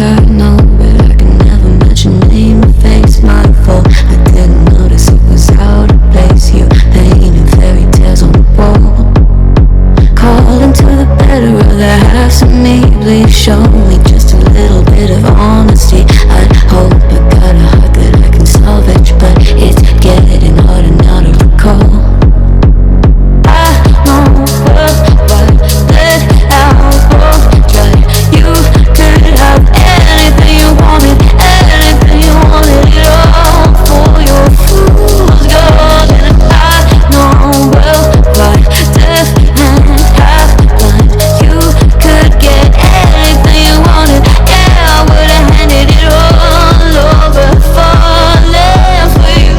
I know, but I can never match your name or face. My fault, I didn't notice it was out of place. You painting fairy tales on the wall, calling to the better of the halves of me. Please show me just a little bit of honesty. I'd hope I got a heart that I can salvage, but it's getting harder now to recall. I know what that album tried. You could have anything you wanted it all for your fool's gold. And I know well why deaf and half blind. You could get anything you wanted. Yeah, I would've handed it all over, falling for you.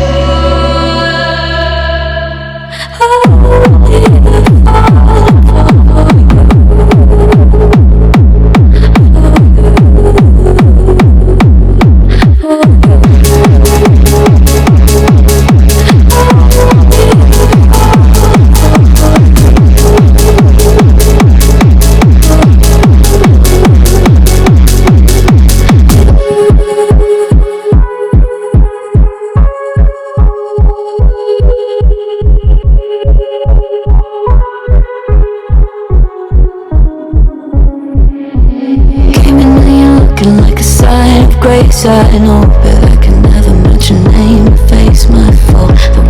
Like a sign of grace, I know, but I can never match your name or face. My fault.